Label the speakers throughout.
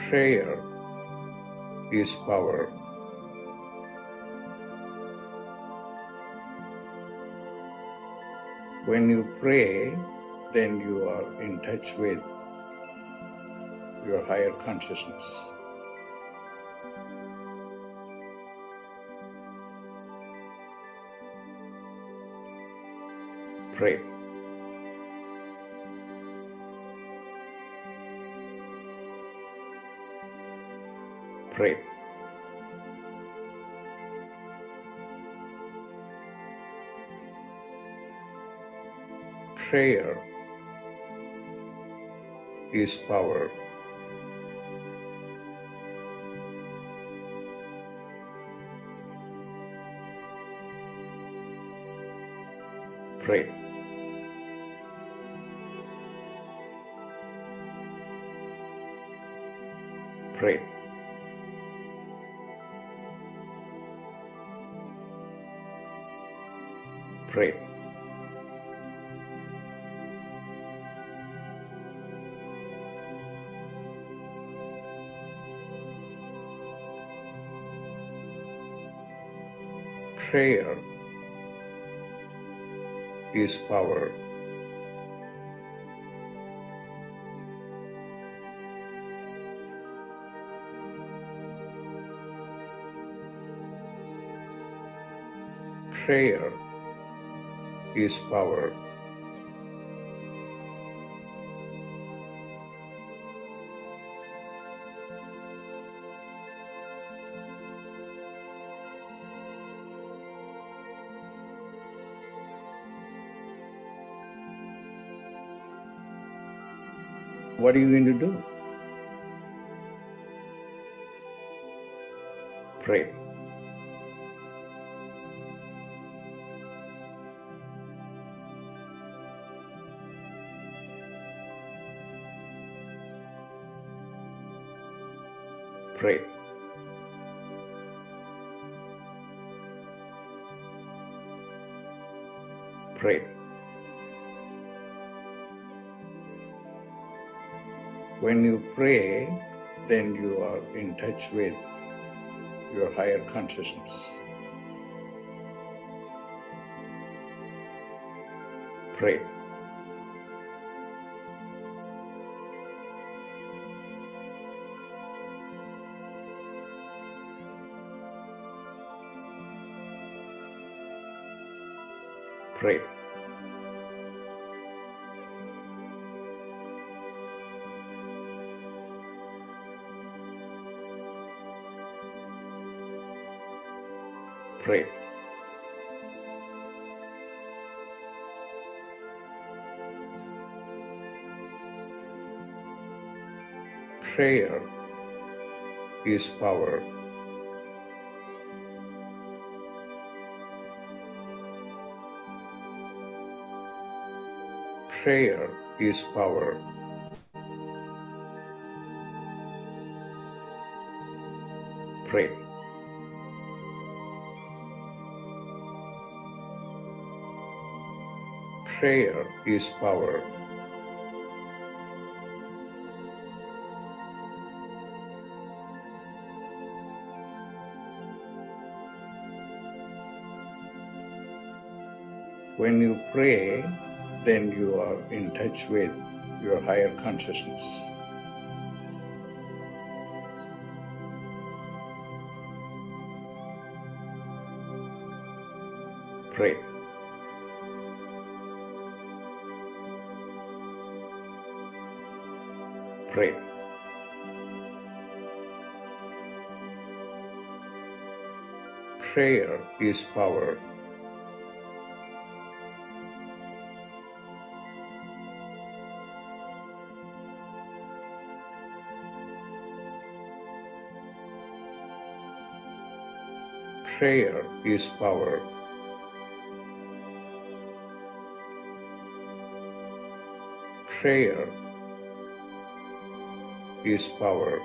Speaker 1: Prayer is power. When you pray, then you are in touch with your higher consciousness. Pray. Pray. Prayer is power. Pray. Pray. Pray. Prayer is power. Prayer is power. What are you going to do? Pray. Pray. Pray. When you pray, then you are in touch with your higher consciousness. Pray. Pray. Pray. Prayer is power. Prayer is power. Pray. Prayer is power. When you pray, then you are in touch with your higher consciousness. Pray. Pray. Prayer is power. Prayer is power. Prayer is power.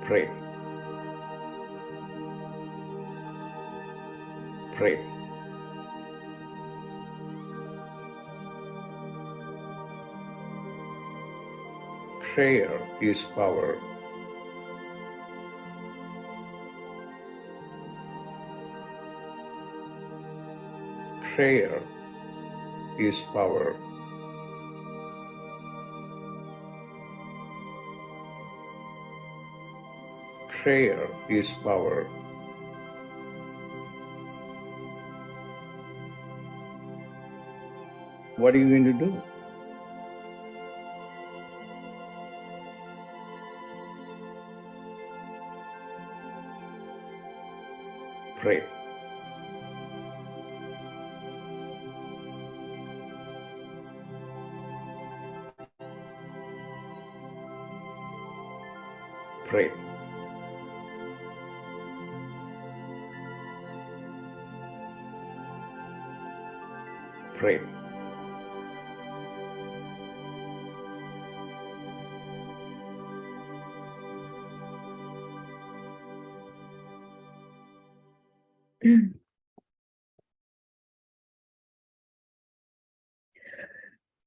Speaker 1: Pray. Pray. Prayer is power. Prayer is power. Prayer is power. What are you going to do? Pray. Pray. Pray.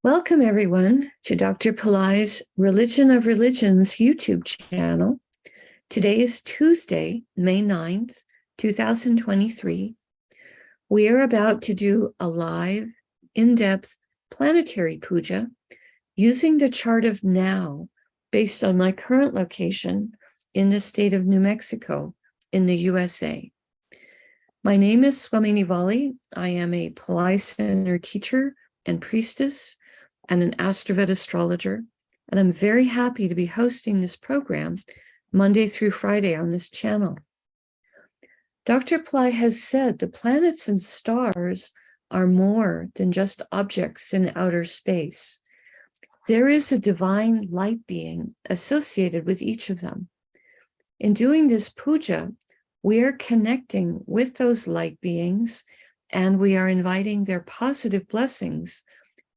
Speaker 2: Welcome, everyone, to Dr. Pillai's Religion of Religions YouTube channel. Today is Tuesday, May 9th, 2023. We are about to do a live, in-depth planetary puja using the chart of now based on my current location in the state of New Mexico in the USA. My name is Swamini Valli. I am a Pillai Center teacher and priestess and an AstroVed astrologer, and I'm very happy to be hosting this program Monday through Friday on this channel. Dr. Pillai has said the planets and stars are more than just objects in outer space. There is a divine light being associated with each of them. In doing this puja, we are connecting with those light beings, and we are inviting their positive blessings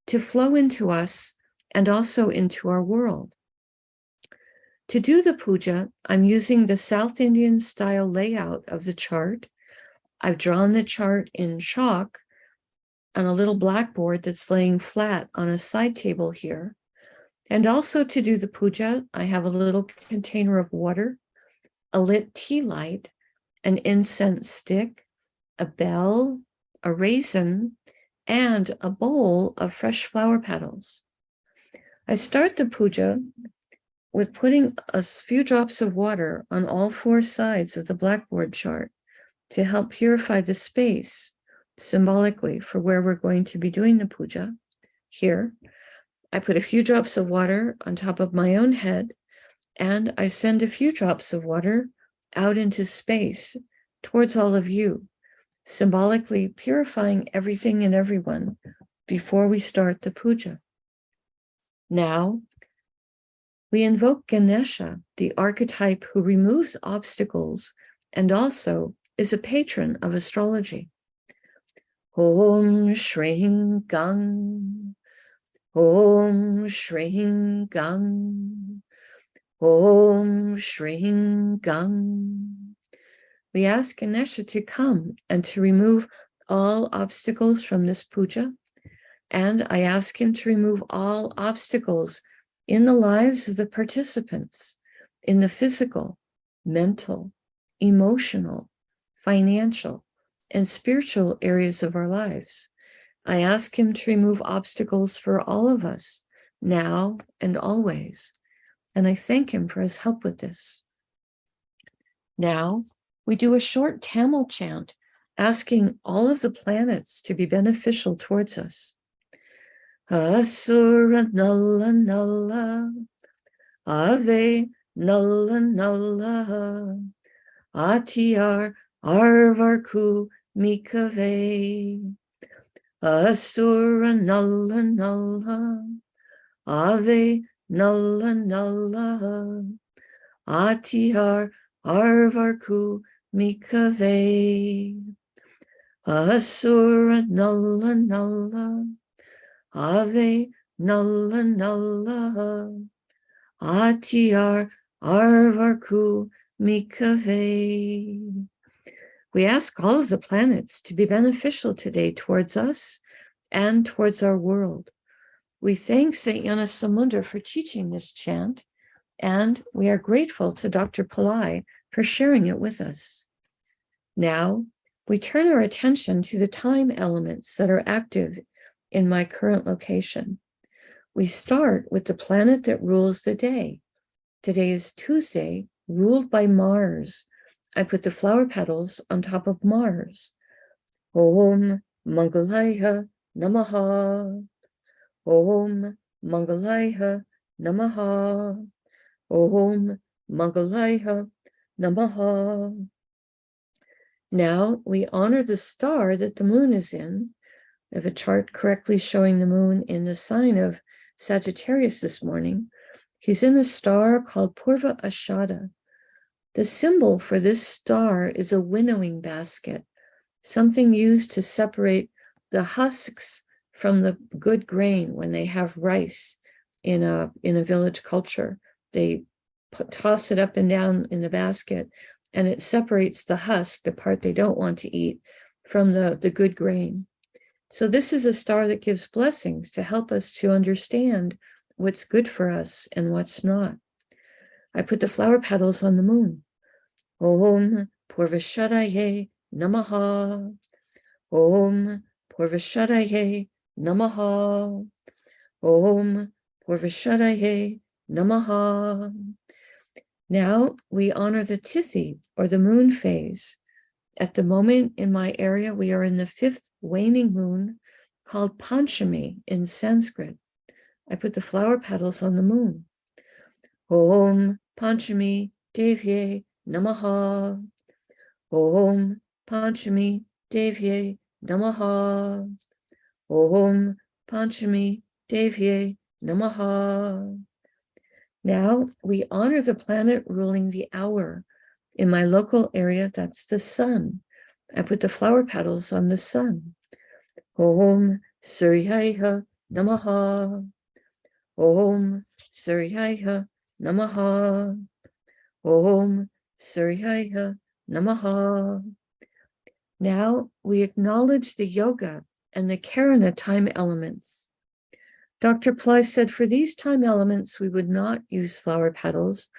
Speaker 2: to flow into us and also into our world. To do the puja, I'm using the South Indian style layout of the chart. I've drawn the chart in chalk on a little blackboard that's laying flat on a side table here. And also to do the puja, I have a little container of water, a lit tea light, an incense stick, a bell, a raisin, and a bowl of fresh flower petals. I start the puja with putting a few drops of water on all four sides of the blackboard chart to help purify the space symbolically for where we're going to be doing the puja. Here, I put a few drops of water on top of my own head, and I send a few drops of water out into space towards all of you, symbolically purifying everything and everyone before we start the puja. Now, we invoke Ganesha, the archetype who removes obstacles and also is a patron of astrology. Om Shring Gang, Om Shring Gang, Om Shring Gang. We ask Ganesha to come and to remove all obstacles from this puja, and I ask him to remove all obstacles in the lives of the participants, in the physical, mental, emotional, financial, and spiritual areas of our lives. I ask him to remove obstacles for all of us, now and always, and I thank him for his help with this. Now, we do a short Tamil chant, asking all of the planets to be beneficial towards us. Asura Nalla Nalla, Ave Nalla Nalla, Atiyar Arvarku Mikave. Asura Nalla Nalla, Ave Nalla Nalla, Atiyar Arvarku Mikave. Asura Nalla Nalla, Ave Nalla Nalla, Atiyar Arvarku Mikave. We ask all of the planets to be beneficial today towards us and towards our world. We thank St. Jonas Samunda for teaching this chant, and we are grateful to Dr. Pillai for sharing it with us. Now, we turn our attention to the time elements that are active in my current location. We start with the planet that rules the day. Today is Tuesday, ruled by Mars. I put the flower petals on top of Mars. Om Mangalaya Namaha. Om Mangalaya Namaha. Om Mangalaya Namaha. Now we honor the star that the moon is in. I have a chart correctly showing the moon in the sign of Sagittarius this morning. He's in a star called Purva Ashada. The symbol for this star is a winnowing basket, something used to separate the husks from the good grain. When they have rice in a village culture, they toss it up and down in the basket, and it separates the husk, the part they don't want to eat, from the good grain. So this is a star that gives blessings to help us to understand what's good for us and what's not. I put the flower petals on the moon. Om Purvashadaye Namaha. Om Purvashadaye Namaha. Om Purvashadaye Namaha. Now we honor the Tithi, or the moon phase. At the moment in my area, we are in the 5th waning moon, called Panchami in Sanskrit. I put the flower petals on the moon. Om Panchami Devye Namaha. Om Panchami Devye Namaha. Om Panchami Devye Namaha. Now we honor the planet ruling the hour. In my local area, that's the sun. I put the flower petals on the sun. Om Suryaya Namaha. Om Suryaya Namaha. Om Suryaya Namaha. Now we acknowledge the yoga and the karana time elements. Dr. Pillai said for these time elements, we would not use flower petals.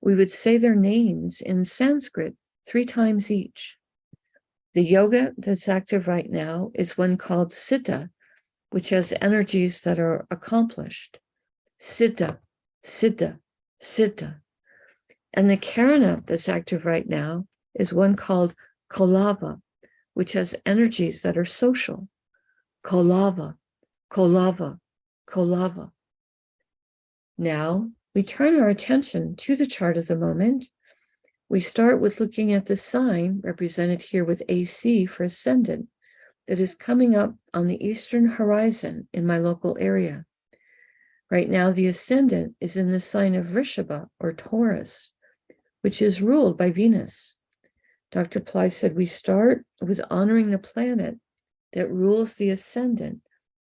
Speaker 2: We would say their names in Sanskrit 3 times each. The yoga that's active right now is one called Siddha, which has energies that are accomplished. Siddha, Siddha, Siddha. And the karana that's active right now is one called Kolava, which has energies that are social. Kolava, Kolava, Kolava. Now we turn our attention to the chart of the moment. We start with looking at the sign represented here with AC for ascendant that is coming up on the eastern horizon in my local area. Right now, the ascendant is in the sign of Vrishabha or Taurus, which is ruled by Venus. Dr. Pillai said we start with honoring the planet that rules the ascendant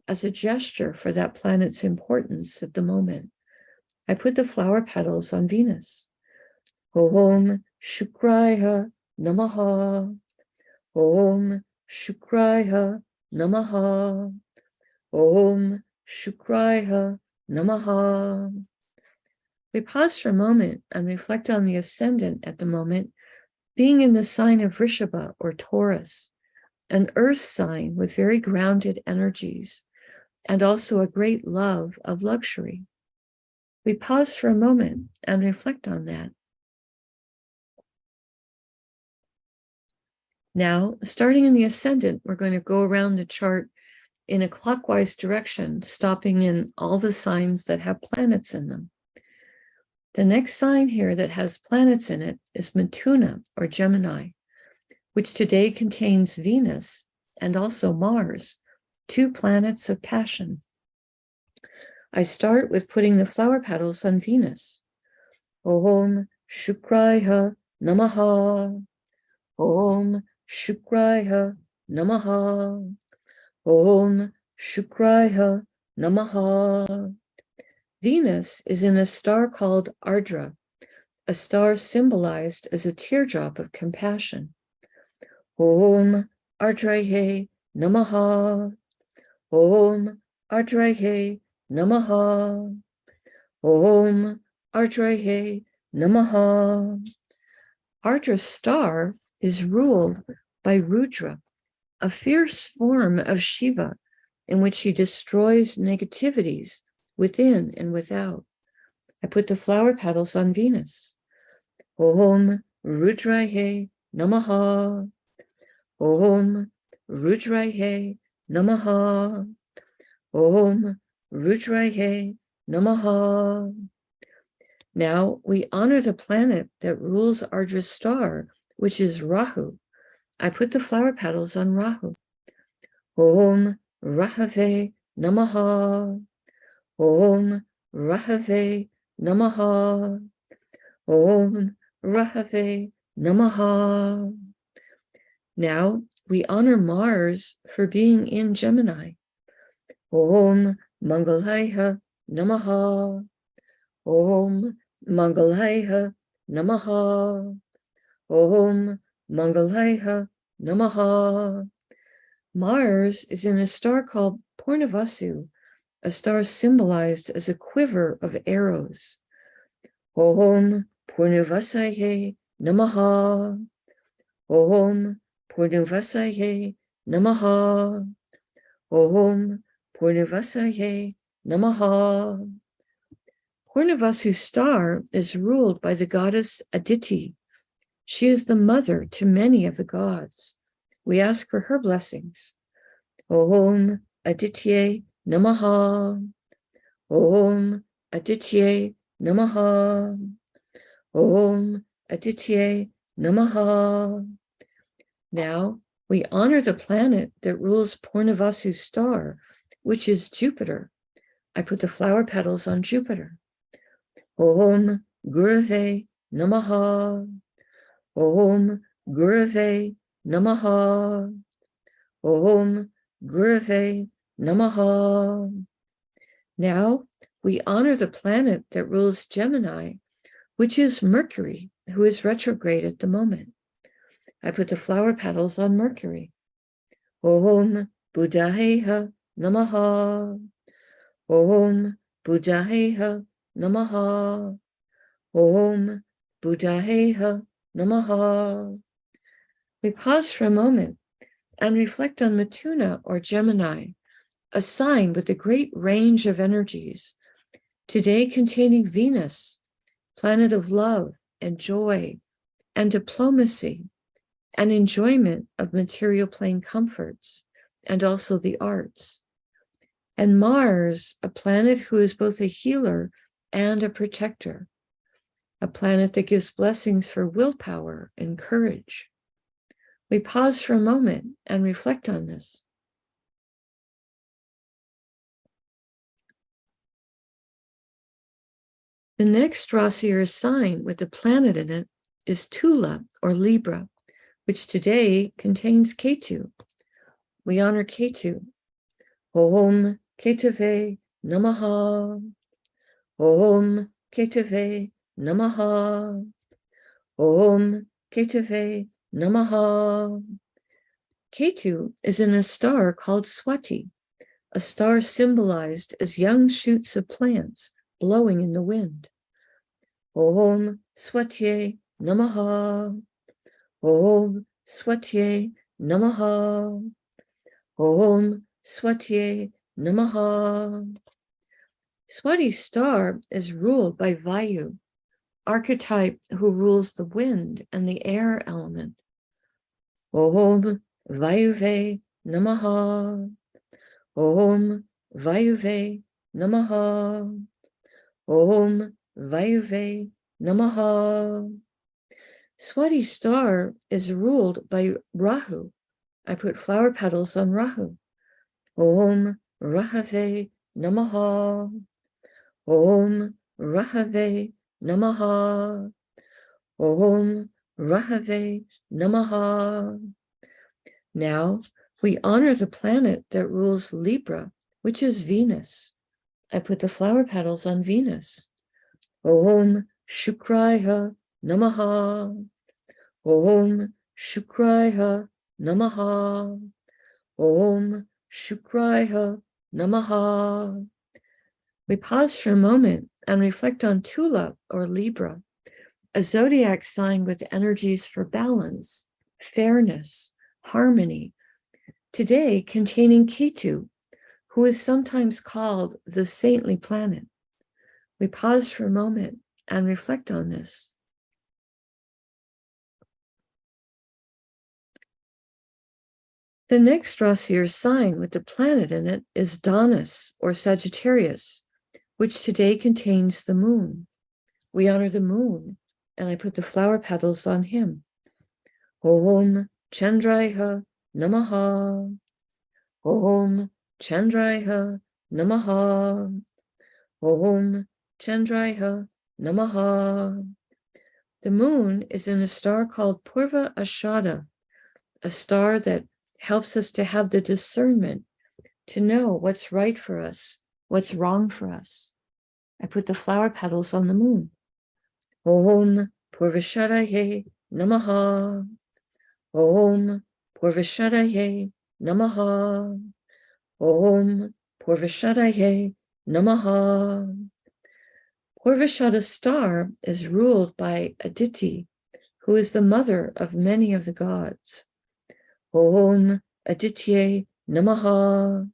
Speaker 2: as a gesture for that planet's importance at the moment. I put the flower petals on Venus. Om Shukraya Namaha. Om Shukraya Namaha. Om Shukraya Namaha. We pause for a moment and reflect on the ascendant at the moment, being in the sign of Vrishabha or Taurus, an earth sign with very grounded energies, and also a great love of luxury. We pause for a moment and reflect on that. Now, starting in the ascendant, we're going to go around the chart in a clockwise direction, stopping in all the signs that have planets in them. The next sign here that has planets in it is Mithuna or Gemini, which today contains Venus and also Mars, 2 planets of passion. I start with putting the flower petals on Venus. Om Shukraya Namaha. Om Shukraya Namaha. Om Shukraya Namaha. Venus is in a star called Ardra, a star symbolized as a teardrop of compassion. Om Ardraye Namaha. Om Ardraye Namaha. Om Ardrahe Namaha. Ardra star is ruled by Rudra, a fierce form of Shiva in which he destroys negativities within and without. I put the flower petals on Venus. Om Rudrahe Namaha. Om Rudrahe Namaha. Om Rudrahe Namaha. Now we honor the planet that rules Ardra star, which is Rahu. I put the flower petals on Rahu. Om Rahave Namaha. Om Rahave Namaha. Om Rahave Namaha. Now we honor Mars for being in Gemini. Om Mangalaya Namaha. Om Mangalaya Namaha. Om Mangalaya Namaha. Mars is in a star called Purnavasu, a star symbolized as a quiver of arrows. Om Purnavasaye Namaha. Om Purnavasaye Namaha. Om Purnavasaye Namaha. Purnavasu star is ruled by the goddess Aditi. She is the mother to many of the gods. We ask for her blessings. Om Aditye Namaha. Om Aditye Namaha. Om Aditye Namaha. Now we honor the planet that rules Purnavasu star, which is Jupiter. I put the flower petals on Jupiter. Om Gurave Namaha. Om Gurave Namaha. Om Gurave Namaha. Now we honor the planet that rules Gemini, which is Mercury, who is retrograde at the moment. I put the flower petals on Mercury. Om Buddhaheha Namaha. Om Buddhaheha Namaha. Om Buddhaheha Namaha. We pause for a moment and reflect on Matuna or Gemini, a sign with a great range of energies, today containing Venus, planet of love and joy and diplomacy and enjoyment of material plane comforts and also the arts. And Mars, a planet who is both a healer and a protector, a planet that gives blessings for willpower and courage. We pause for a moment and reflect on this. The next Rasi or sign with the planet in it is Tula or Libra, which today contains Ketu. We honor Ketu. Om Ketave Namaha. Om Ketave Namaha. Om Ketave Namaha. Ketu is in a star called Swati, a star symbolized as young shoots of plants blowing in the wind. Om Swatye Namaha. Om Swatye Namaha. Om Swatye Namaha. Swati star is ruled by Vayu, archetype who rules the wind and the air element. Om Vayuve Namaha. Om Vayuve Namaha. Om Vayuve Namaha. Swati star is ruled by Rahu. I put flower petals on Rahu. Om Rahave Namaha. Om Rahave Namaha. Om Rahave Namaha. Now we honor the planet that rules Libra, which is Venus. I put the flower petals on Venus. Om Shukraya Namaha. Om Shukraya Namaha. Om Shukraya Namaha. We pause for a moment and reflect on Tula or Libra, a zodiac sign with energies for balance, fairness, harmony, today containing Ketu, who is sometimes called the saintly planet. We pause for a moment and reflect on this. The next Rasi or sign with the planet in it is Danas or Sagittarius, which today contains the moon. We honor the moon, and I put the flower petals on him. Om Chandraya Namaha. Om Chandraya Namaha. Om Chandraya Namaha. The moon is in a star called Purva Ashada, a star that helps us to have the discernment to know what's right for us, what's wrong for us. I put the flower petals on the moon. Om Purvashadaye Namaha. Om Purvashadaye Namaha. Om Purvashadaye Namaha. Purvashada star is ruled by Aditi, who is the mother of many of the gods. Om Aditye Namaha.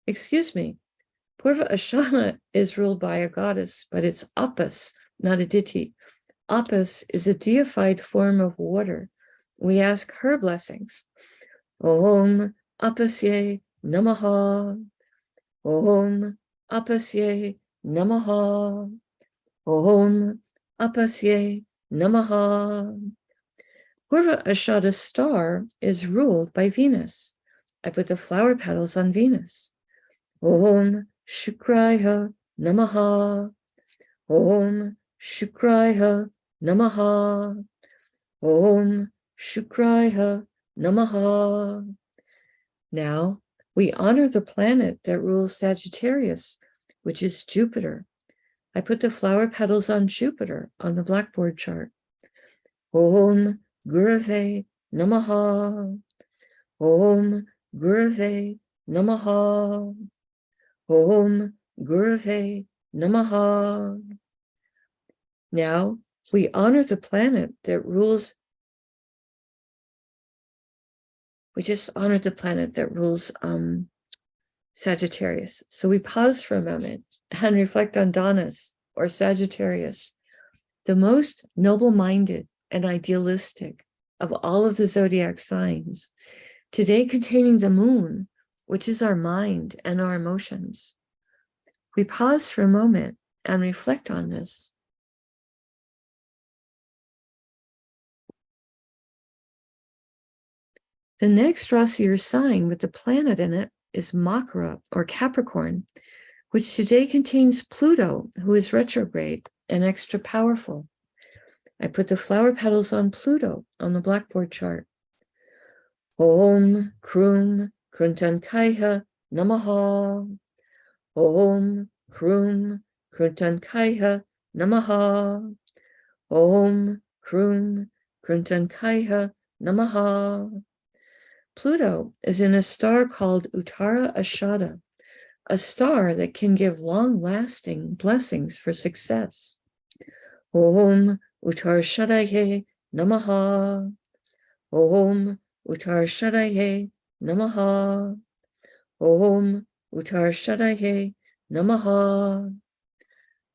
Speaker 2: Excuse me, Purva Ashana is ruled by a goddess, but it's Apis, not Aditi. Apis is a deified form of water. We ask her blessings. Om Apasye Namaha. Om Apasye Namaha. Om Apasye Namaha. Purva Ashada star is ruled by Venus. I put the flower petals on Venus. Om Shukraya Namaha. Om Shukraya Namaha. Om Shukraya Namaha. Now we honor the planet that rules Sagittarius, which is Jupiter. I put the flower petals on Jupiter on the blackboard chart. Om Gurave Namaha. Om Gurave Namaha. Om Gurave Namaha. Now we honor the planet that rules. We just honored the planet that rules Sagittarius. So we pause for a moment and reflect on Danas or Sagittarius, the most noble-minded and idealistic of all of the zodiac signs, today containing the moon, which is our mind and our emotions. We pause for a moment and reflect on this. The next Rasi or sign with the planet in it is Makara or Capricorn, which today contains Pluto, who is retrograde and extra powerful. I put the flower petals on Pluto on the blackboard chart. Om Krum Kruntankaya Namaha. Om Krum Kruntankaya Namaha. Om Krum Kruntankaya Namaha. Pluto is in a star called Uttara Ashada, a star that can give long-lasting blessings for success. Om Uttara Shadaye Namaha. Om Uttara Shadaye Namaha. Om Uttara Shadaye Namaha.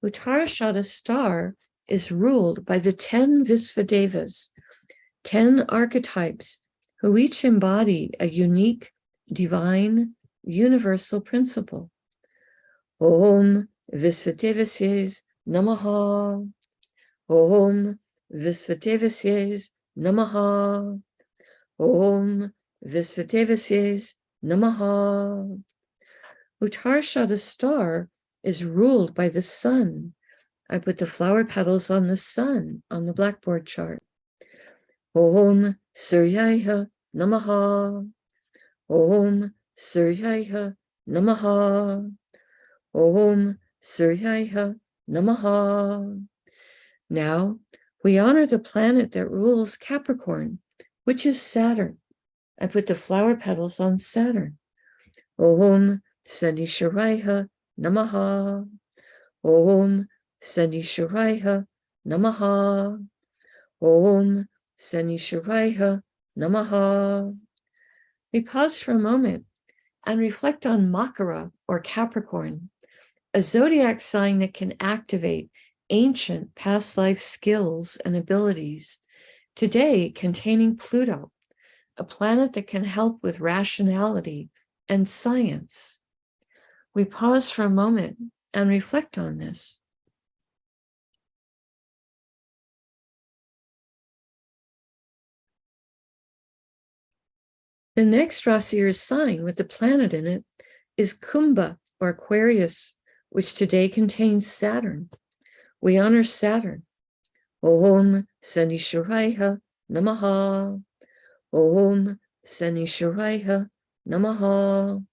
Speaker 2: Uttarashada star is ruled by the 10 Visvadevas, 10 archetypes, who each embody a unique, divine, universal principle. Om Visvadevasye Namaha. Om Visvadevasye Namaha. Om Visvadevasye Namaha. Uttarashada star is ruled by the sun. I put the flower petals on the sun on the blackboard chart. Om Suryaya Namaha. Om Suryaya Namaha. Om Suryaya Namaha. Now we honor the planet that rules Capricorn, which is Saturn. I put the flower petals on Saturn. Om Sanisharaya Namaha. Om Sanishwaraya Namaha. Om Sanishwaraya Namaha. We pause for a moment and reflect on Makara or Capricorn, a zodiac sign that can activate ancient past life skills and abilities, today containing Pluto, a planet that can help with rationality and science. We pause for a moment and reflect on this. The next Rasi or sign with the planet in it is Kumbha or Aquarius, which today contains Saturn. We honor Saturn. Om Sanishwaraya Namaha. Om Sanishwaraya Namaha.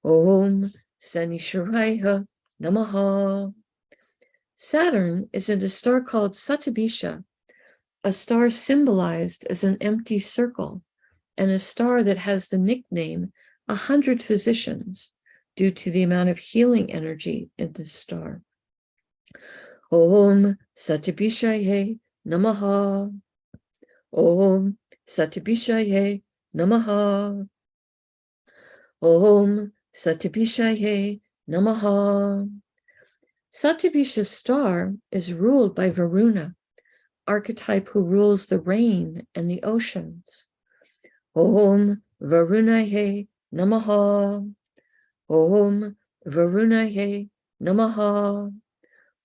Speaker 2: Om Sanishwaraya Namaha. Saturn is in a star called Satyabisha, a star symbolized as an empty circle, and a star that has the nickname 100 Physicians due to the amount of healing energy in this star. Om Satyabishaye Namaha. Om Satyabishaye Namaha. Om Satyabishaye Namaha. Satyabisha's star is ruled by Varuna, archetype who rules the rain and the oceans. Om Varunaye Namaha. Om Varunaye Namaha.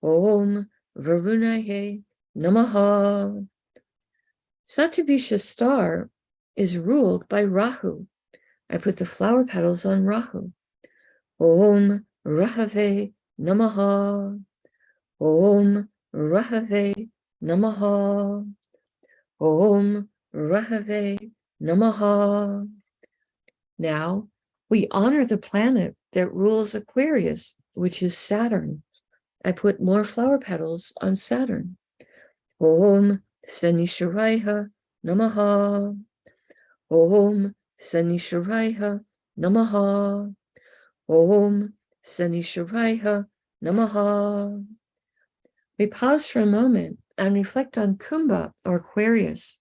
Speaker 2: Om Varunaye Namaha. Satyabisha's star is ruled by Rahu. I put the flower petals on Rahu. Om Rahave Namaha. Om Rahave Namaha. Om Rahave Namaha. Now we honor the planet that rules Aquarius, which is Saturn. I put more flower petals on Saturn. Om Sanishwaraya Namaha. Om Sanishwaraya Namaha. Om Sanishwaraya Namaha. We pause for a moment and reflect on Kumbha or Aquarius,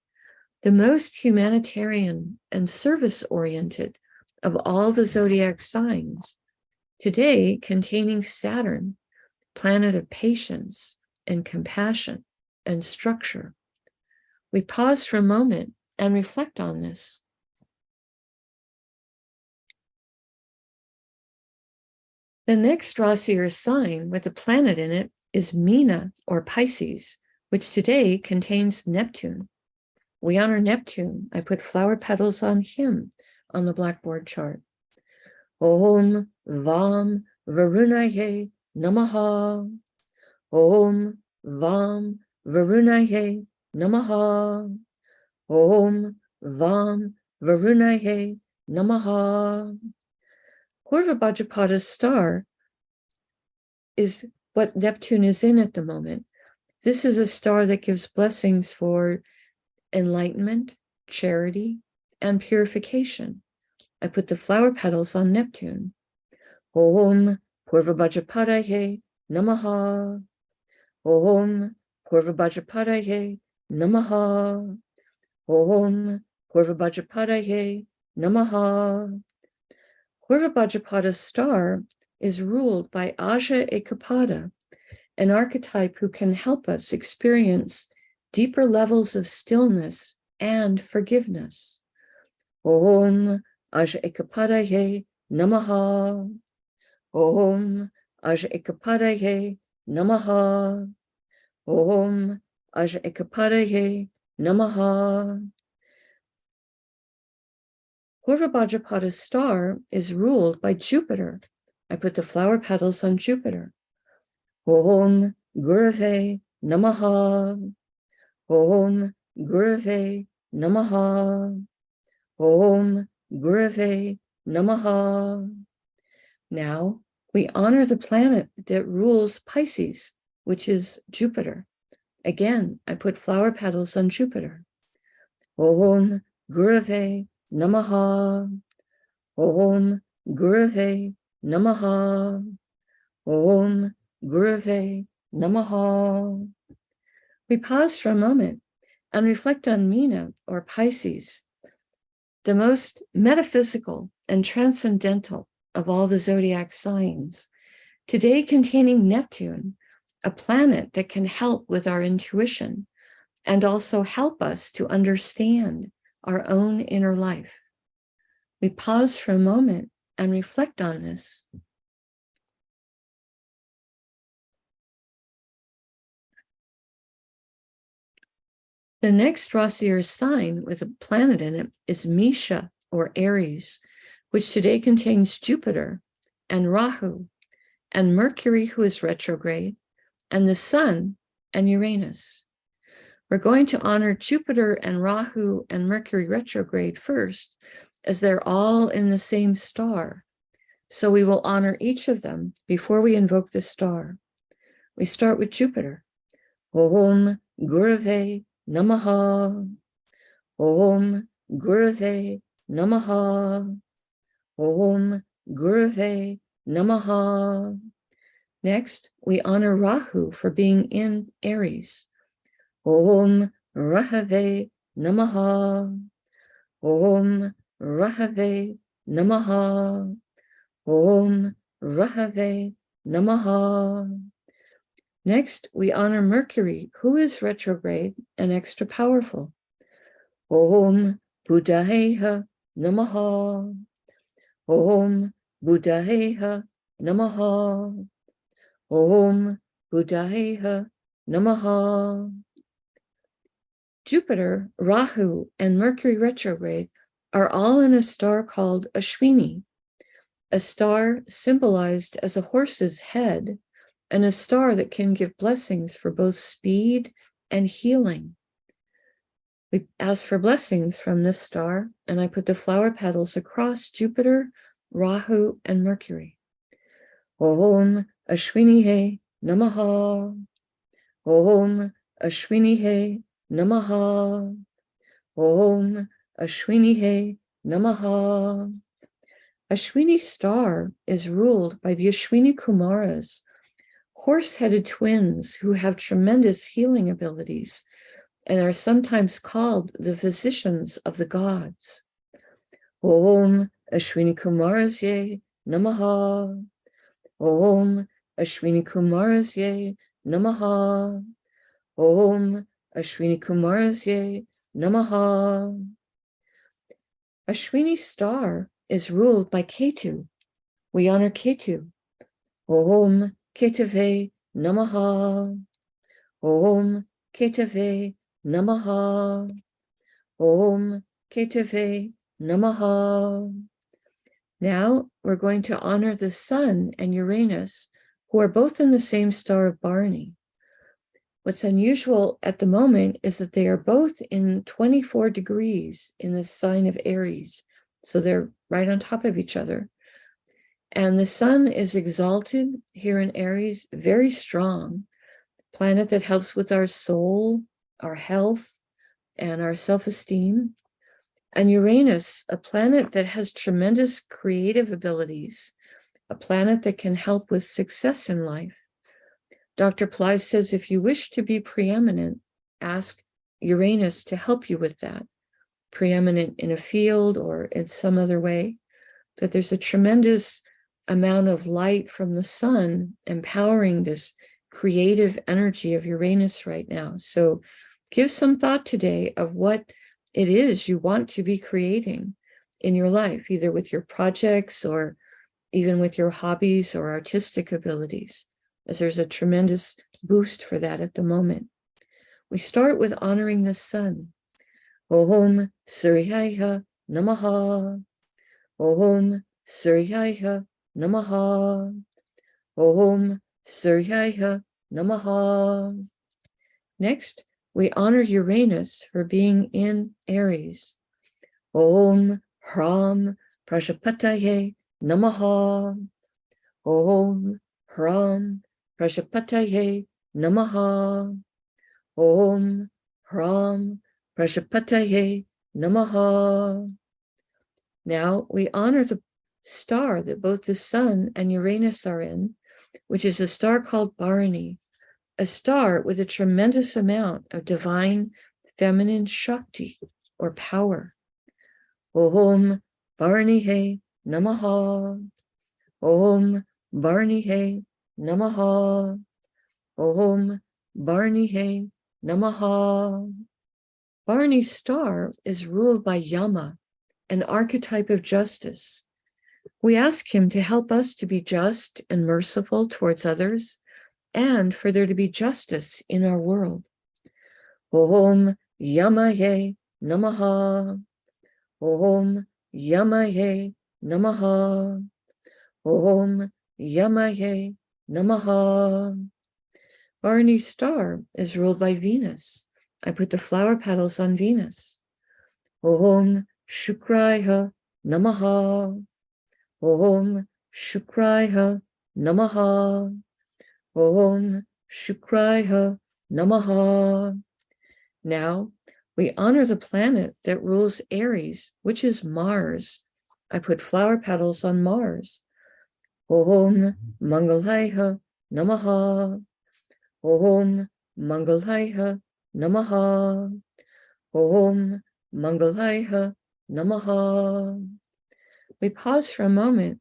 Speaker 2: the most humanitarian and service-oriented of all the zodiac signs, today containing Saturn, planet of patience and compassion and structure. We pause for a moment and reflect on this. The next Rasi or sign with a planet in it is Meena or Pisces, which today contains Neptune. We honor Neptune. I put flower petals on him on the blackboard chart. Om Vam Varunaye Namaha. Om Vam Varunaye Namaha. Om Vam Varunaye Namaha. Purva Bhajapada's star is what Neptune is in at the moment. This is a star that gives blessings for enlightenment, charity, and purification. I put the flower petals on Neptune. Om Purva Bhajapadaye Namaha. Om Purva Bhajapadaye Namaha. Om Purva Bhajapadaye Namaha. Purva Bhajapada's star is ruled by Aja Ekapada, an archetype who can help us experience deeper levels of stillness and forgiveness. Om Aja Ekapadaye Namaha. Om Aja Ekapadaye Namaha. Om Aja Ekapadaye Namaha. Purva Bhajapada's star is ruled by Jupiter. I put the flower petals on Jupiter. Om Gurave Namaha. Om Gurave Namaha. Om Gurave Namaha. Now we honor the planet that rules Pisces, which is Jupiter. Again, I put flower petals on Jupiter. Om Gurave Namaha. Om Gurave Namaha. Om Gurave Namaha. We pause for a moment and reflect on Meena, or Pisces, the most metaphysical and transcendental of all the zodiac signs, today containing Neptune, a planet that can help with our intuition and also help us to understand our own inner life. We pause for a moment and reflect on this. The next Rasi or sign with a planet in it is Misha, or Aries, which today contains Jupiter and Rahu and Mercury, who is retrograde, and the Sun and Uranus. We're going to honor Jupiter and Rahu and Mercury retrograde first, as they're all in the same star. So we will honor each of them before we invoke the star. We start with Jupiter. Om Gurave Namaha. Om Gurave Namaha. Om Gurave Namaha. Next, we honor Rahu for being in Aries. Om Rahave Namaha. Om Rahave Namaha. Om Rahave Namaha. Next, we honor Mercury, who is retrograde and extra powerful. Om Buddhayeha Namaha. Om Buddhayeha Namaha. Om Buddhayeha Namaha. Jupiter, Rahu, and Mercury retrograde are all in a star called Ashwini, a star symbolized as a horse's head, and a star that can give blessings for both speed and healing. We ask for blessings from this star, and I put the flower petals across Jupiter, Rahu, and Mercury. Om Ashwini Namaha. Om Ashwini Namaha. Om Ashwini Namaha. Ashwini star is ruled by the Ashwini Kumaras, horse-headed twins who have tremendous healing abilities and are sometimes called the physicians of the gods. Om Ashwini Kumarasye Namaha. Om Ashwini Kumarasye Namaha. Om Ashwini Kumarasye Namaha. Ashwini star is ruled by Ketu. We honor Ketu. Om Ketave Namaha. Om Ketave Namaha. Om Ketave Namaha. Now we're going to honor the Sun and Uranus, who are both in the same star of Bharani. What's unusual at the moment is that they are both in 24 degrees in the sign of Aries. So they're right on top of each other. And the Sun is exalted here in Aries, very strong, planet that helps with our soul, our health, and our self-esteem. And Uranus, a planet that has tremendous creative abilities, a planet that can help with success in life. Dr. Pillai says, if you wish to be preeminent, ask Uranus to help you with that. Preeminent in a field or in some other way. That there's a tremendous amount of light from the Sun empowering this creative energy of Uranus right now. So give some thought today of what it is you want to be creating in your life, either with your projects or even with your hobbies or artistic abilities, as there's a tremendous boost for that at the moment. We start with honoring the Sun. Om Suryaya Namaha. Om Suryaya Namaha. Om Suryaya Namaha. Next, we honor Uranus for being in Aries. Om Hram Prajapataye Namaha. Om Hram Prajapataye Namaha. Om Hram Prajapataye Namaha. Now we honor the star that both the Sun and Uranus are in, which is a star called Bharani, a star with a tremendous amount of divine feminine Shakti or power. Om Bharani Namaha. Om Bharani Namaha. Om Bharani Namaha. Bharani's star is ruled by Yama, an archetype of justice. We ask him to help us to be just and merciful towards others, and for there to be justice in our world. Om Yamaye Namaha. Om Yamaye Namaha. Om Yamaye Namaha. Bharani's star is ruled by Venus. I put the flower petals on Venus. Om Shukraya Namaha. Om Shukraya Namaha. Om Shukraya Namaha. Now, we honor the planet that rules Aries, which is Mars. I put flower petals on Mars. Om Mangalaya Namaha. Om Mangalaya Namaha. Om Mangalaya Namaha. We pause for a moment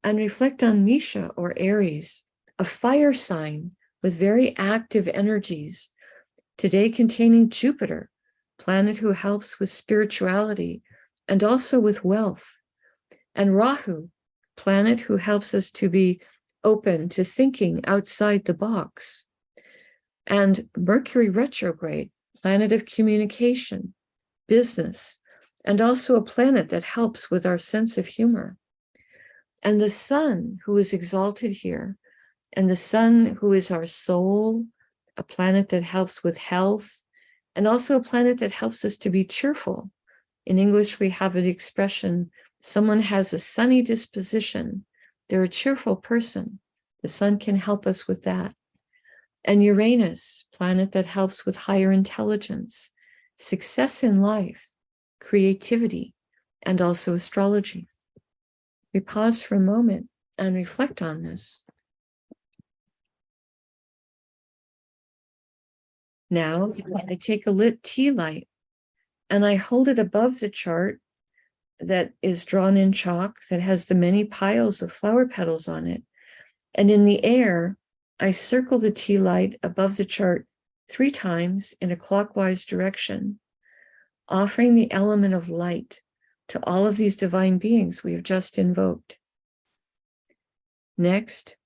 Speaker 2: and reflect on Misha or Aries, a fire sign with very active energies, today containing Jupiter, planet who helps with spirituality and also with wealth, and Rahu, planet who helps us to be open to thinking outside the box, and Mercury retrograde, planet of communication, business, and also a planet that helps with our sense of humor. And the sun who is exalted here, and the sun who is our soul, a planet that helps with health, and also a planet that helps us to be cheerful. In English, we have an expression, someone has a sunny disposition. They're a cheerful person. The sun can help us with that. And Uranus, planet that helps with higher intelligence, success in life, creativity, and also astrology. We pause for a moment and reflect on this. Now, I take a lit tea light and I hold it above the chart that is drawn in chalk that has the many piles of flower petals on it. And in the air, I circle the tea light above the chart 3 times in a clockwise direction, offering the element of light to all of these divine beings we have just invoked. Next,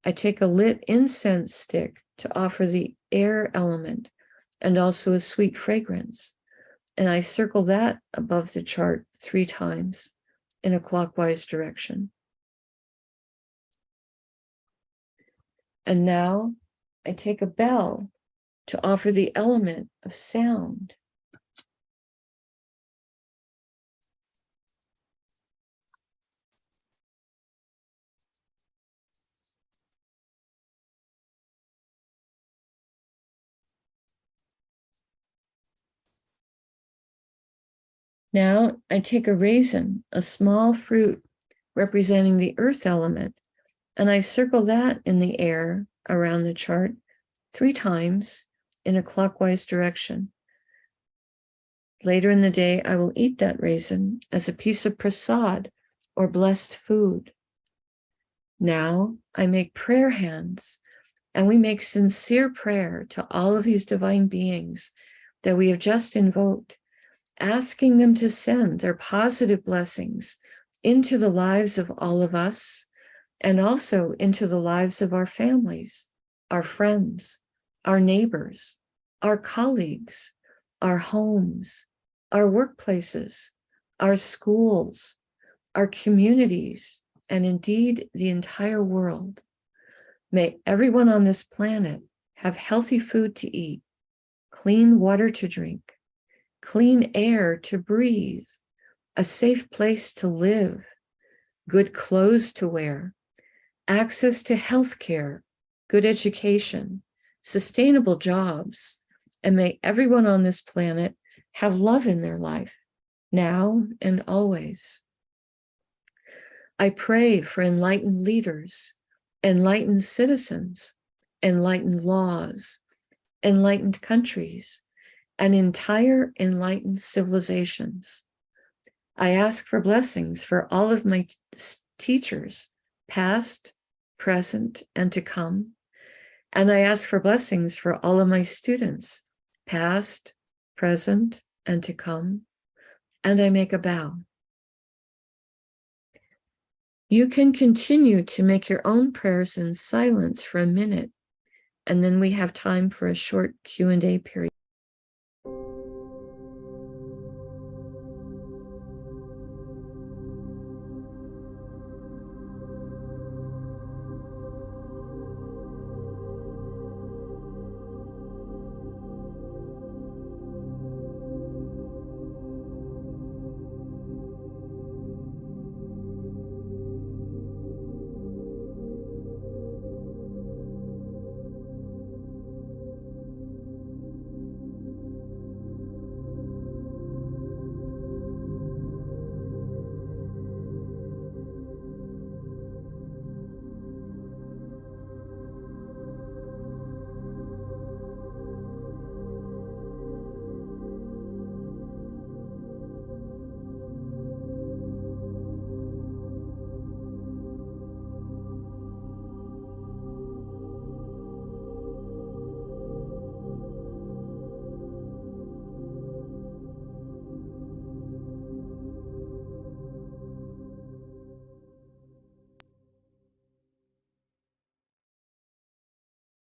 Speaker 2: I take a lit incense stick to offer the air element and also a sweet fragrance, and I circle that above the chart 3 times in a clockwise direction. And now I take a bell to offer the element of sound. Now I take a raisin, a small fruit representing the earth element, and I circle that in the air around the chart 3 times in a clockwise direction. Later in the day, I will eat that raisin as a piece of prasad or blessed food. Now I make prayer hands, and we make sincere prayer to all of these divine beings that we have just invoked, asking them to send their positive blessings into the lives of all of us and also into the lives of our families, our friends, our neighbors, our colleagues, our homes, our workplaces, our schools, our communities, and indeed the entire world. May everyone on this planet have healthy food to eat, clean water to drink, clean air to breathe, a safe place to live, good clothes to wear, access to health care, good education, sustainable jobs, and may everyone on this planet have love in their life, now and always. I pray for enlightened leaders enlightened citizens, enlightened laws, enlightened countries, and entire enlightened civilizations. I ask for blessings for all of my teachers, past, present, and to come. And I ask for blessings for all of my students, past, present, and to come. And I make a bow. You can continue to make your own prayers in silence for a minute, and then we have time for a short Q&A period.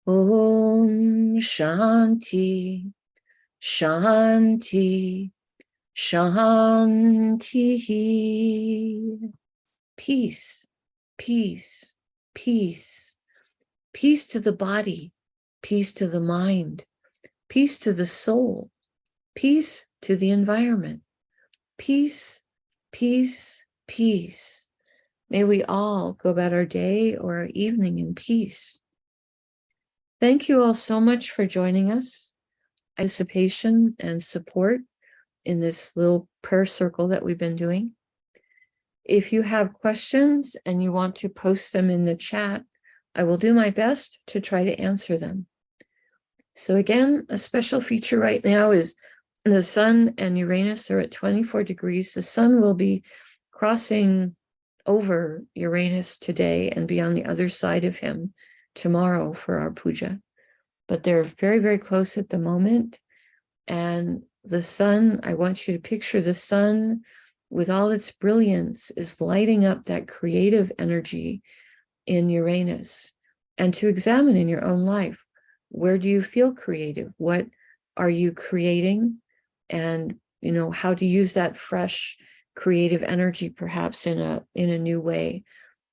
Speaker 2: Om Shanti, Shanti, Shanti. Peace, peace, peace. Peace to the body, peace to the mind, peace to the soul, peace to the environment. Peace, peace, peace. May we all go about our day or our evening in peace. Thank you all so much for joining us. Participation and support in this little prayer circle that we've been doing. If you have questions and you want to post them in the chat, I will do my best to try to answer them. So again, a special feature right now is the Sun and Uranus are at 24 degrees. The Sun will be crossing over Uranus today and be on the other side of him tomorrow for our puja. But they're very, very close at the moment. And the Sun, I want you to picture the Sun with all its brilliance is lighting up that creative energy in Uranus, and to examine in your own life, where do you feel creative? What are you creating? And, how to use that fresh creative energy, perhaps in a new way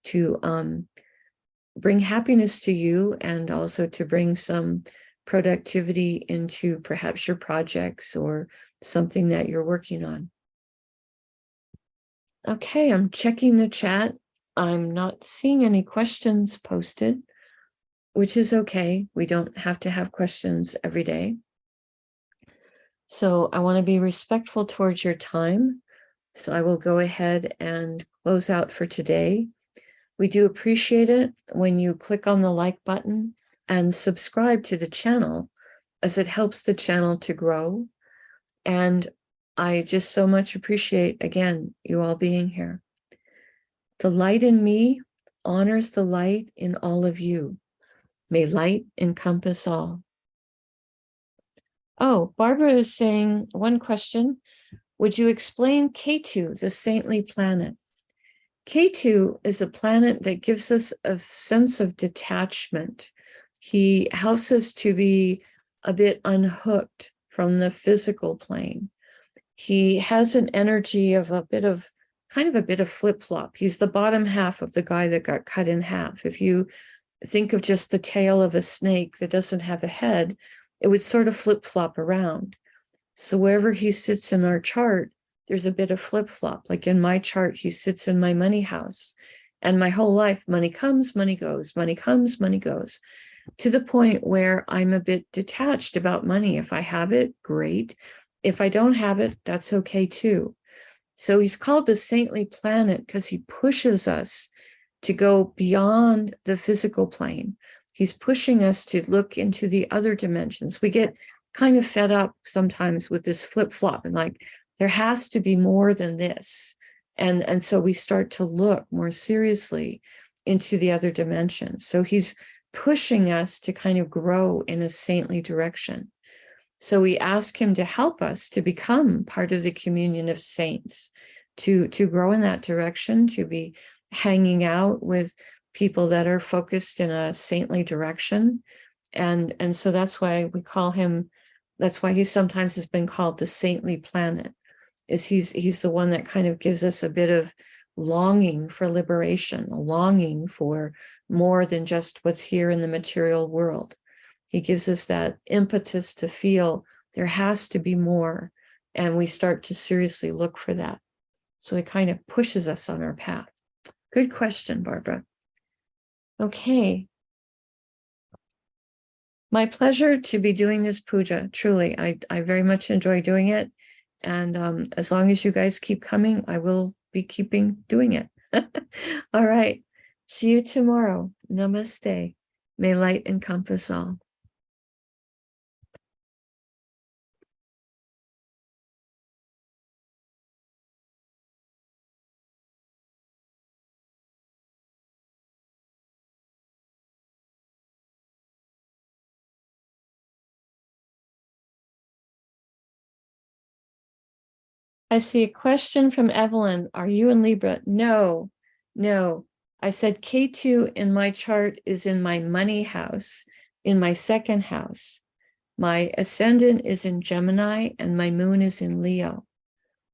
Speaker 2: to bring happiness to you, and also to bring some productivity into perhaps your projects or something that you're working on. Okay, I'm checking the chat. I'm not seeing any questions posted, which is okay. We don't have to have questions every day. So I want to be respectful towards your time. So I will go ahead and close out for today. We do appreciate it when you click on the like button and subscribe to the channel, as it helps the channel to grow. And I just so much appreciate, again, you all being here. The light in me honors the light in all of you. May light encompass all. Oh, Barbara is saying one question. Would you explain Ketu, the saintly planet? Ketu is a planet that gives us a sense of detachment. He helps us to be a bit unhooked from the physical plane. He has an energy of kind of a bit of flip-flop. He's the bottom half of the guy that got cut in half. If you think of just the tail of a snake that doesn't have a head, it would sort of flip-flop around. So wherever he sits in our chart, there's a bit of flip-flop. Like in my chart, he sits in my money house. And my whole life, money comes, money goes, money comes, money goes, to the point where I'm a bit detached about money. If I have it, great. If I don't have it, that's okay too. So he's called the saintly planet because he pushes us to go beyond the physical plane. He's pushing us to look into the other dimensions. We get kind of fed up sometimes with this flip-flop and like, there has to be more than this. And so we start to look more seriously into the other dimensions. So he's pushing us to kind of grow in a saintly direction. So we ask him to help us to become part of the communion of saints, to grow in that direction, to be hanging out with people that are focused in a saintly direction. And so that's why we call him, that's why he sometimes has been called the saintly planet, is he's the one that kind of gives us a bit of longing for liberation, a longing for more than just what's here in the material world. He gives us that impetus to feel there has to be more, and we start to seriously look for that. So it kind of pushes us on our path. Good question, Barbara. Okay. My pleasure to be doing this puja. Truly, I very much enjoy doing it. And as long as you guys keep coming, I will be keeping doing it. All right. See you tomorrow. Namaste. May light encompass all. I see a question from Evelyn. Are you in Libra? No, no. I said K2 in my chart is in my money house, in my second house. My ascendant is in Gemini and my moon is in Leo.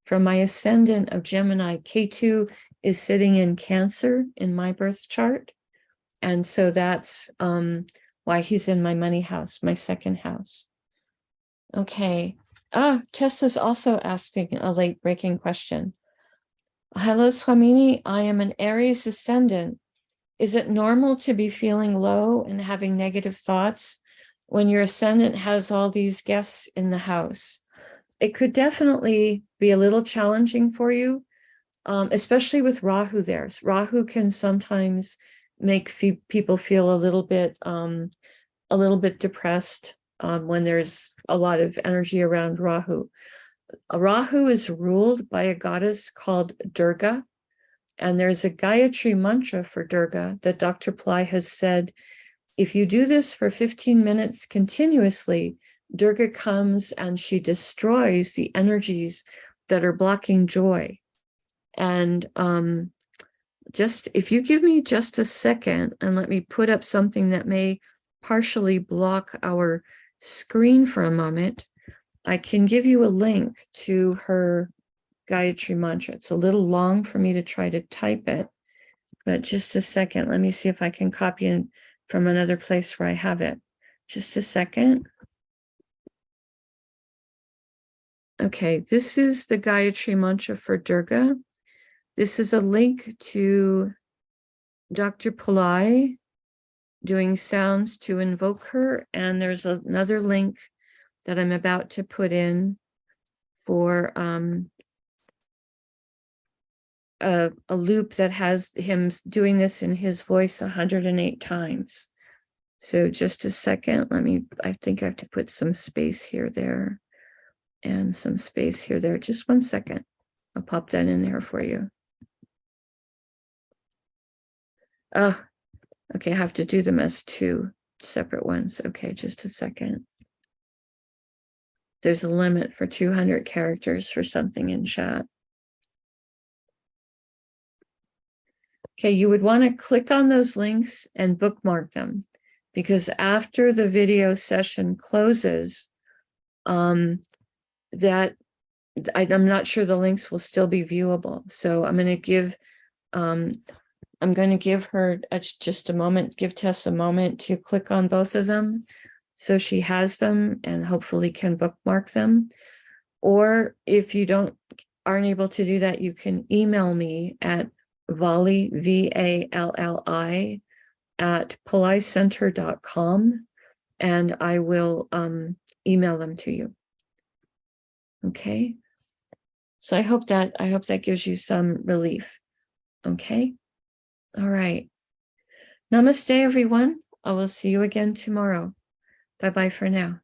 Speaker 2: From my ascendant of Gemini, K2 is sitting in Cancer in my birth chart. And so that's why he's in my money house, my second house. Okay. Tessa's also asking a late breaking question. Hello, Swamini. I am an Aries ascendant. Is it normal to be feeling low and having negative thoughts when your ascendant has all these guests in the house? It could definitely be a little challenging for you, especially with Rahu there. Rahu can sometimes make people feel a little bit depressed when there's a lot of energy around Rahu. Rahu is ruled by a goddess called Durga, and there's a Gayatri mantra for Durga that Dr. Pillai has said, if you do this for 15 minutes continuously, Durga comes and she destroys the energies that are blocking joy. And just if you give me just a second and let me put up something that may partially block our screen for a moment, I can give you a link to her Gayatri mantra. It's a little long for me to try to type it, but just a second. Let me see if I can copy it from another place where I have it. Just a second. Okay, this is the Gayatri mantra for Durga. This is a link to Dr. Pillai doing sounds to invoke her, and there's another link that I'm about to put in for a loop that has him doing this in his voice 108 times. So just a second, I think I have to put some space here, there, and some space here, there. Just 1 second. I'll pop that in there for you. Oh, okay, I have to do them as 2 separate ones. Okay, just a second. There's a limit for 200 characters for something in chat. Okay, you would want to click on those links and bookmark them, because after the video session closes, I'm not sure the links will still be viewable. So I'm going to give her just a moment, give Tess a moment to click on both of them so she has them and hopefully can bookmark them. Or if you aren't able to do that, you can email me at Valli, VALLI, at PillaiCenter.com, and I will email them to you. Okay. So I hope that gives you some relief. Okay. All right. Namaste, everyone. I will see you again tomorrow. Bye-bye for now.